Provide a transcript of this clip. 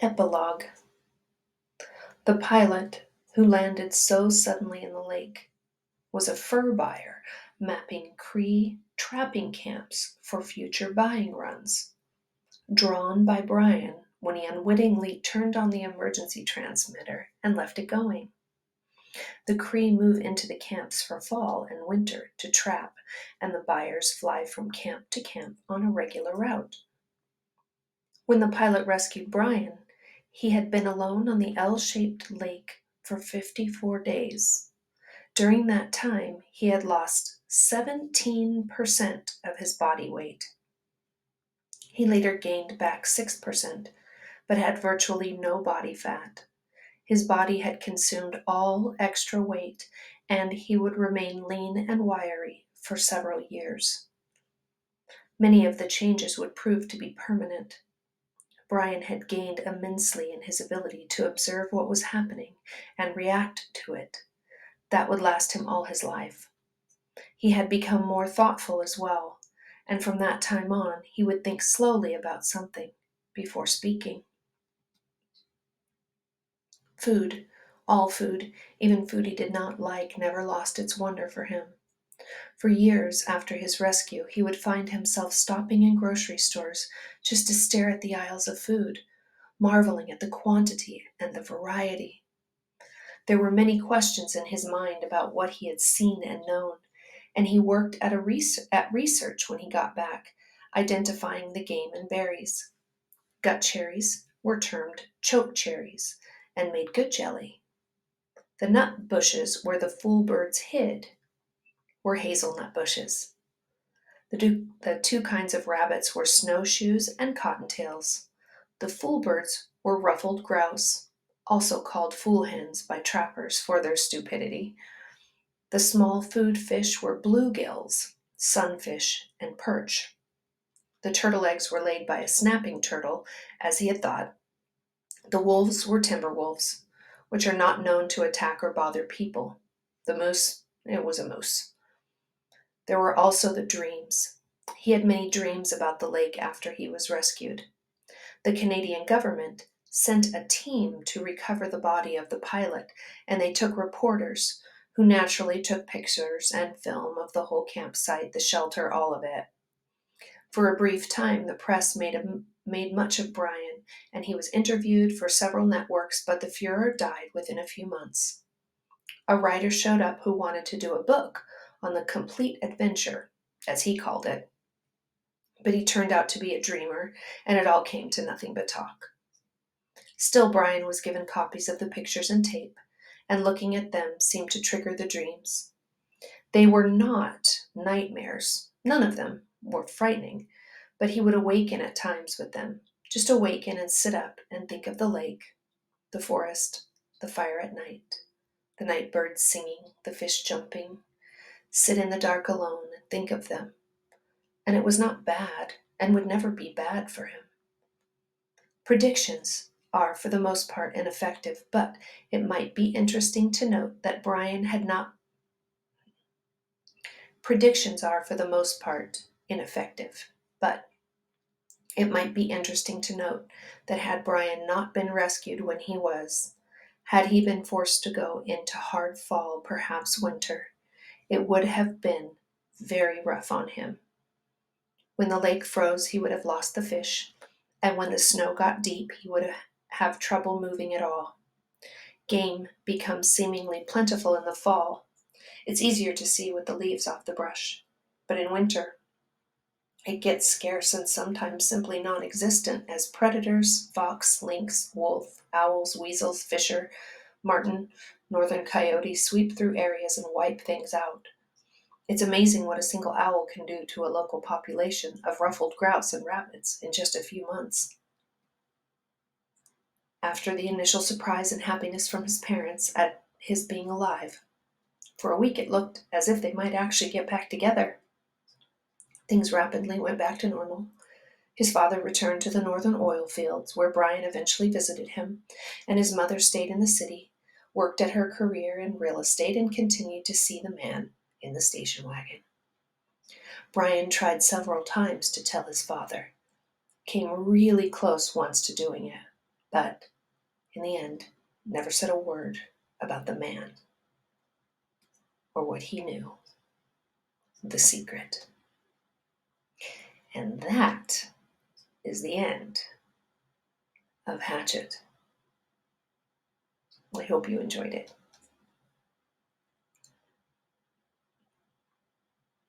Epilogue. The pilot, who landed so suddenly in the lake, was a fur buyer mapping Cree trapping camps for future buying runs. Drawn by Brian when he unwittingly turned on the emergency transmitter and left it going. The Cree move into the camps for fall and winter to trap, and the buyers fly from camp to camp on a regular route. When the pilot rescued Brian, he had been alone on the L-shaped lake for 54 days. During that time, he had lost 17% of his body weight. He later gained back 6%, but had virtually no body fat. His body had consumed all extra weight, and he would remain lean and wiry for several years. Many of the changes would prove to be permanent. Brian had gained immensely in his ability to observe what was happening and react to it. That would last him all his life. He had become more thoughtful as well, and from that time on, he would think slowly about something before speaking. Food, all food, even food he did not like, never lost its wonder for him. For years after his rescue, he would find himself stopping in grocery stores just to stare at the aisles of food, marveling at the quantity and the variety. There were many questions in his mind about what he had seen and known, and he worked at research when he got back, identifying the game and berries. Gut cherries were termed choke cherries and made good jelly. The nut bushes where the fool birds hid were hazelnut bushes. The two kinds of rabbits were snowshoes and cottontails. The fool birds were ruffled grouse, also called fool hens by trappers for their stupidity. The small food fish were bluegills, sunfish, and perch. The turtle eggs were laid by a snapping turtle, as he had thought. The wolves were timber wolves, which are not known to attack or bother people. The moose, it was a moose. There were also the dreams. He had many dreams about the lake after he was rescued. The Canadian government sent a team to recover the body of the pilot, and they took reporters who naturally took pictures and film of the whole campsite, the shelter, all of it. For a brief time, the press made much of Brian, and he was interviewed for several networks, but the furor died within a few months. A writer showed up who wanted to do a book on the complete adventure, as he called it. But he turned out to be a dreamer, and it all came to nothing but talk. Still, Brian was given copies of the pictures and tape, and looking at them seemed to trigger the dreams. They were not nightmares. None of them were frightening, but he would awaken at times with them. Just awaken and sit up and think of the lake, the forest, the fire at night, the night birds singing, the fish jumping. Sit in the dark alone and think of them. And it was not bad, and would never be bad for him. Predictions are for the most part ineffective, but it might be interesting to note that Brian had not Predictions are, for the most part, ineffective, but it might be interesting to note that had Brian not been rescued when he was, had he been forced to go into hard fall, perhaps winter, it would have been very rough on him. When the lake froze, he would have lost the fish, and when the snow got deep, he would have trouble moving at all. Game becomes seemingly plentiful in the fall. It's easier to see with the leaves off the brush. But in winter, it gets scarce and sometimes simply non-existent as predators, fox, lynx, wolf, owls, weasels, fisher, marten, northern coyote sweep through areas and wipe things out. It's amazing what a single owl can do to a local population of ruffled grouse and rabbits in just a few months. After the initial surprise and happiness from his parents at his being alive, for a week it looked as if they might actually get back together. Things rapidly went back to normal. His father returned to the northern oil fields, where Brian eventually visited him, and his mother stayed in the city, worked at her career in real estate, and continued to see the man in the station wagon. Brian tried several times to tell his father, came really close once to doing it, but in the end, never said a word about the man or what he knew, the secret. And that is the end of Hatchet. I hope you enjoyed it.